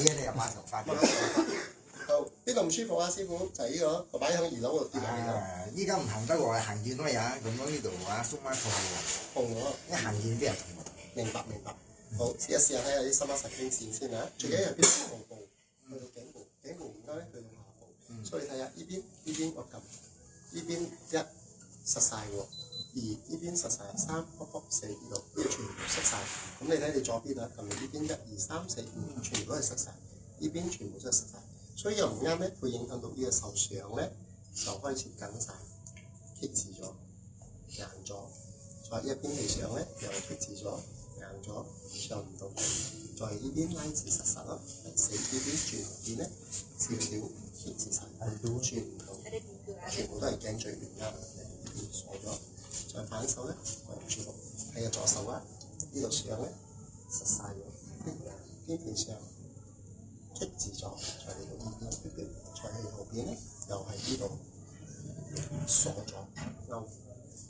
啊，你又抹頭髮嘅。好，邊度唔舒服啊，師傅？就係呢個，我擺喺2樓嗰度跌落嚟㗎。依家唔行得喎，行遠乜嘢？咁樣呢度啊，鬆翻痛喎。痛咗。一行遠啲人痛。明白。好，試下睇下啲心媽神經線先啊。最緊要邊頭部去到頸部，頸部唔該咧去到下部。所以睇下呢邊我撳，呢邊1實晒喎，2呢邊實晒，3卜卜4呢度，呢度全部實晒。咁你睇你左邊啊，撳呢邊1、2、3、4、5，全部都係實晒，呢邊全部都係實晒。所以又唔啱咧，會影響到呢個受傷咧，就開始緊晒，棘住咗，硬咗。再一邊地上咧，又棘住咗，硬咗，上唔到。再呢邊拉至實實咯，第4呢邊轉邊咧，少少棘住晒，轉唔到，全部都係頸椎原因，鎖咗。再反手咧，我唔舒服。睇下左手啊，呢度上咧實晒咗，邊邊上。棘住咗，再嚟到呢邊，再喺後邊咧，又係呢度鎖咗，勾好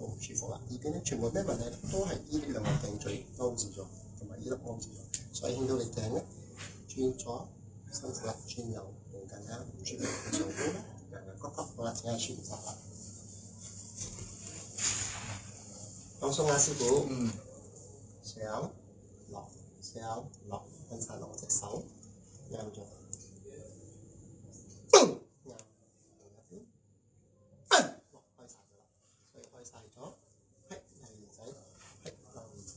唔舒服啦。呢邊咧全部咩問題都係呢兩個頸椎勾住咗，同埋呢粒勾住咗，所以令到你頸咧轉左辛苦啦，轉右仲更加唔舒服，上高咧硬骨骨，好啦，請下舒服晒啦。放鬆啊，師傅。上落上落，跟晒落隻手。啱咗，啱，開晒咗啦，所以開晒咗，係耳仔，係耳仔，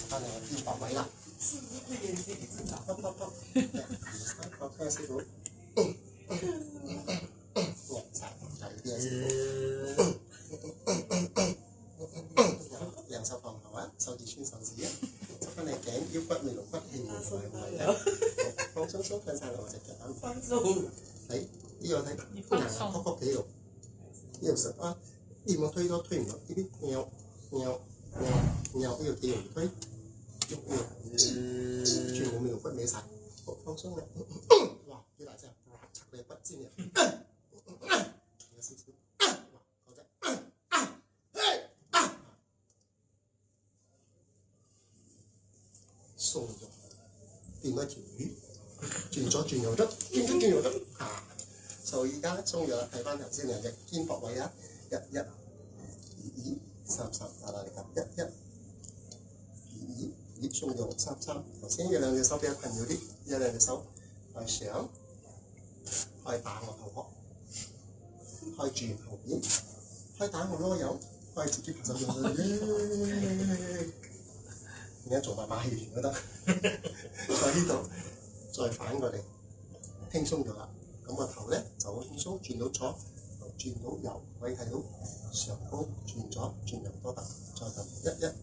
翻嚟我肩膊位啦。我聽師傅，兩手放後啊，手指穿手指啊，執翻你頸腰骨、尾龍骨、氣門同埋胃啊，放鬆鬆，瞓晒落我隻腳啱。放鬆。睇呢個睇硬曲曲幾度，呢度實啊，呢個推都推唔落，呢邊拗，呢度幾容易推。全部尾龍骨歪晒，好放鬆啦！哇，幾大隻，拆你骨尖嘅，有少少，哇，好隻，鬆咗，變咗條魚，轉左轉右得，轉左轉右得，所以而家咧鬆咗啦，睇翻頭先兩隻肩膊位啊，1、1、2、3、3，打嚟撳1、1、2。葉鬆咗3、3，頭先有兩隻手比較困擾啲，有兩隻手開上，開打我頭殼，開轉後邊，開打我囉柚，開自己拍手掌，而家做埋馬戲團都得，在呢度再反過嚟，輕鬆咗啦，咁個頭咧就好輕鬆，轉到左，又轉到右，可以睇到上高轉左轉右都得，再撳1、1。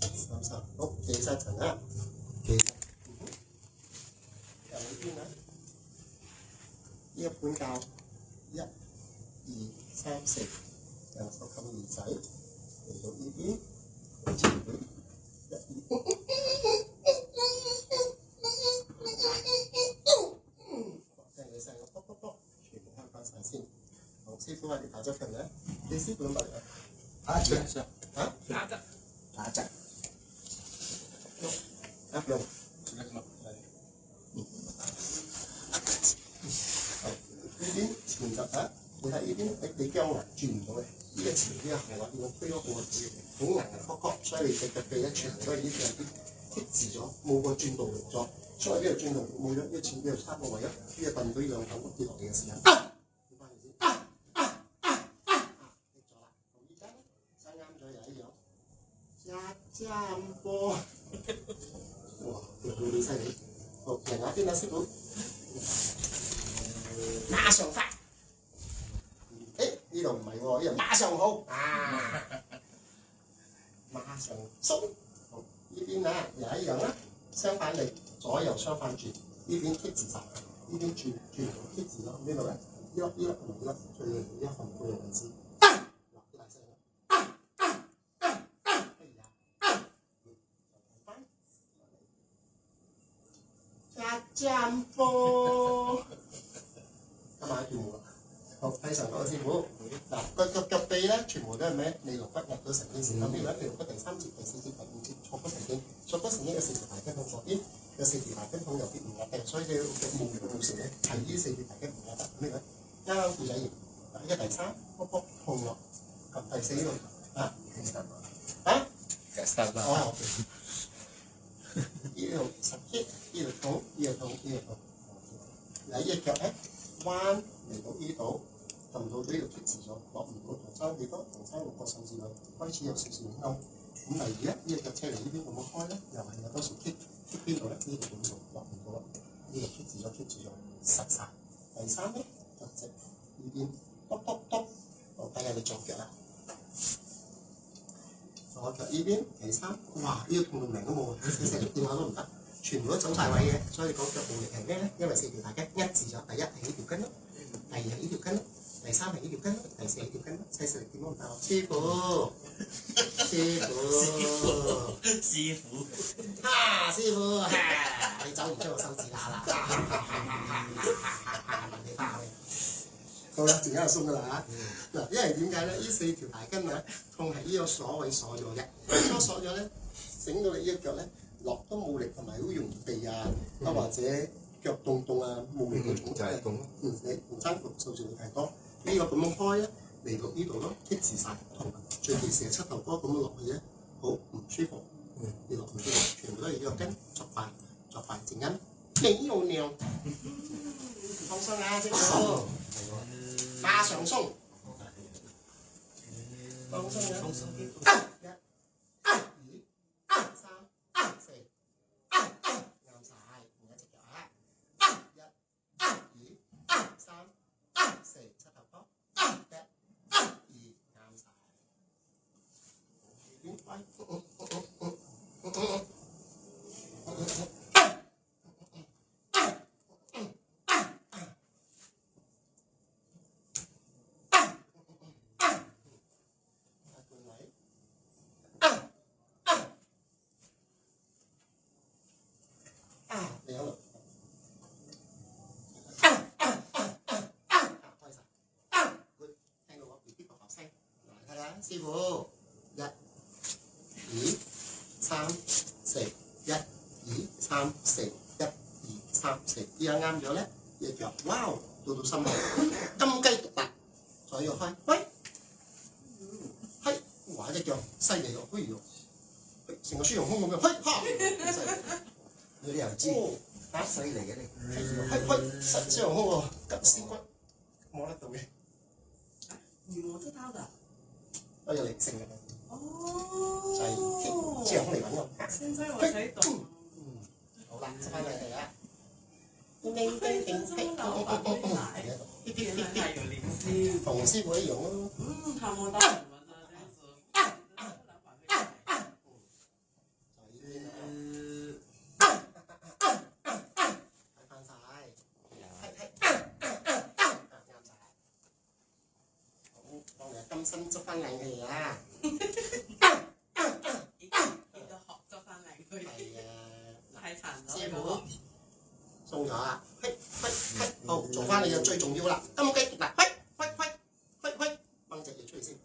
3、3，好，記晒層啦，記晒。由呢邊啊，呢一盤教1、2、3、4，兩手撳耳仔，嚟到呢邊，前邊1、2，聽你聲，卜卜卜，全部開翻晒先。好，師傅話你打咗份咧，你師傅嚟啊？打隻，啊？打隻。áp dụng呢邊前實啊，你睇呢邊你僵啊，轉唔到嘅，呢個前呢個後啊，要推嗰個好硬嘅曲曲，所以你隻腳臂咧全部都係呢兩邊棘住咗，冇個轉動力咗，所以呢個轉動力冇咗，呢個前呢個3個位啊，呢個揼到呢兩頭跌落嚟嘅時間，跌翻嚟先，跌咗啦，咁依家咧生啱咗又一樣，一波。哇！你犀利，好，另外一邊啦，師傅，馬上發，呢度唔係喎，呢度馬上好啊，馬上鬆，好，呢邊啊又一樣啦，相反地，左右相反轉，呢邊棘住晒，呢邊轉棘住咗，呢度咧，呢粒同呢粒最一份背嘅位置，嗱，幾大聲啦，站波。今晚叫我。好，非常多師傅。嗱，腳地咧，全部都係咩？利龍骨入到成件事。咁呢個利龍骨第3節、第4節、第5節，坐骨神經，坐骨神經有4條大筋向左邊，有4條大筋向右邊唔入嘅，所以你嘅無成咧係呢4條大筋唔入得。咩咧？啱啱故仔完，嗱，依家第3卜卜痛落，及第4度啊？啊？哦。呢度十擊，呢度痛，呢度痛，呢度痛。嗱，呢隻腳咧彎嚟到呢度。撳到呢度貼住咗，落唔到同差幾多？同差6個甚至兩開始有少少勾。咁例如呢隻腳車嚟呢邊咁樣開咧，又係有多數貼邊度咧？呢度咁做落唔到啦，呢度貼住咗，實晒。第3咧就直呢邊篤篤篤，我睇下你左腳啦。左腳呢邊第3，哇！呢個痛到命都冇，你成日電話都唔得，全部都走晒位嘅。所以你講腳無力係咩咧？因為4條大筋一致咗，第1係呢條筋咯，第2係呢條筋咯。第3係呢條筋，第4係呢條筋，細細力點都唔得。師傅，師傅，你走唔出我手指罅啦！你怕咩？好啦，陣間就鬆噶啦嚇。嗱，因為點解咧？呢4條大筋啊，痛係呢個鎖位鎖咗嘅，鎖咗咧，整到你呢個腳咧落都冇力，同埋好容易痹啊，或者腳凍啊，冇力嗰種就係咁。你唔爭數字會太多。呢個咁樣開咧，嚟到呢度咯，棘住晒，同最忌成膝頭哥咁樣落去咧，好唔舒服。你落唔舒服，全部都係呢個筋作快靜音，沒有尿，放鬆啊，師傅，馬上鬆，放鬆啊，1、2、3、4，啱晒，另一隻腳啊，1、2、3、4，膝頭哥，1、2，啱晒。點快？你好。師傅，1、2、3、4，1、2、3、4，1、2、3、4，呢樣啱咗咧，呢隻腳，哇，到心口，金雞獨立，再要開，喂，係，哇，隻腳犀利喎，哎呦，成個孫悟空咁樣，嘿，哈，犀利，你又知，打犀利嘅你，係，孫悟空喎，急絲骨，摸得到嘅，你摸得到的。都有靈性嘅，哦，就係孫悟空嚟揾我。現在我才懂。好啦，執翻嚟嚟啦。我老板會來，原來他有靈性。同師傅一樣咯。他摸到我們的那時候，老板會來。睇翻晒，啱晒。好，幫你今身執翻靚嘅嘢啊！太殘咗。師傅鬆咗啦，好，做翻你嘅最重要啦，金雞獨立，掹隻嘢出嚟先，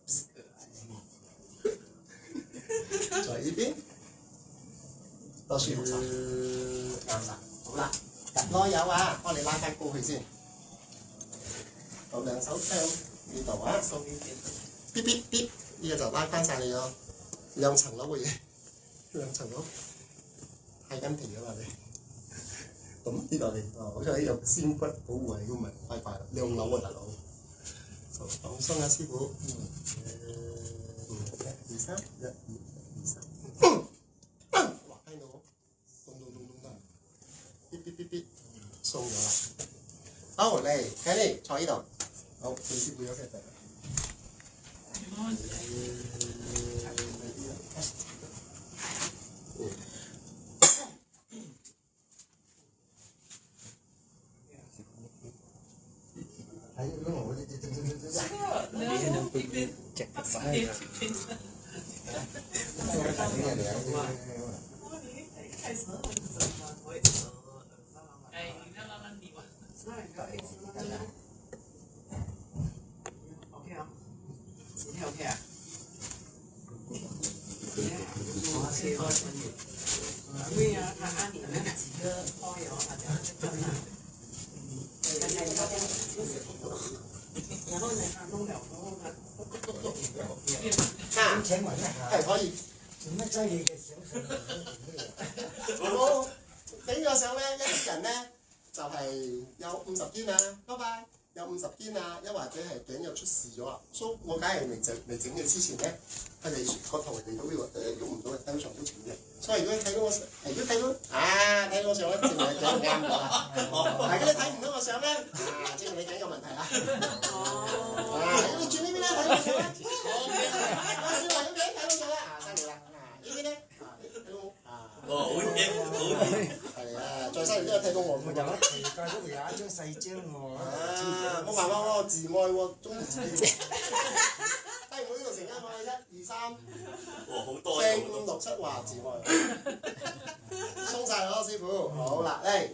在呢邊，都舒服晒，啱晒，好啦，入囉柚啊，幫你拉翻高去先，好，兩手向呢度啊，手邊邊，嗶嗶嗶，呢個就拉翻晒你咯，2層樓嘅嘢，2層樓。太筋皮啊嘛你，咁呢度你好彩有仙骨保護你，咁咪快快啦，2樓啊大佬，好放鬆啊師傅，1、2、3，1、2、3，哇聽到，咚，嗶嗶嗶嗶，鬆咗啦，好嚟，睇你坐呢度，好，你師傅有嘅第。那你個 A 字真係 OK 啊？今天 OK 啊？我是二十年。对呀，他按你那几个花油，他这样就很难。然後呢，他弄了之後呢，啊，請問一下，係可以。做乜擠你嘅相上嚟咧？我整個相咧，一個人咧就係有50肩啊，拜拜，有50肩啊，一或者係頸又出事咗啊，所以我梗係未整嘅之前咧，佢哋個頭嚟到呢個喐唔到嘅，睇到上都整嘅。所以如果睇到我，如果睇到我相咧，證明你頸唔啱我啦。但係如果你睇唔到我相咧，證明你頸有問題啦。如果你轉呢邊咧，睇到我相咧，你話呢邊睇到相咧，犀利啦。呢邊咧，睇到好嘢，好嘢。係啊，再犀利都有睇到我。我就一條街都會有一張細張喎。冇辦法喎，自愛喎，中意自己。睇唔到呢度成間我1、2、3，哇，好多4、5、6、7話自愛。鬆晒咯，師傅。好啦，嚟。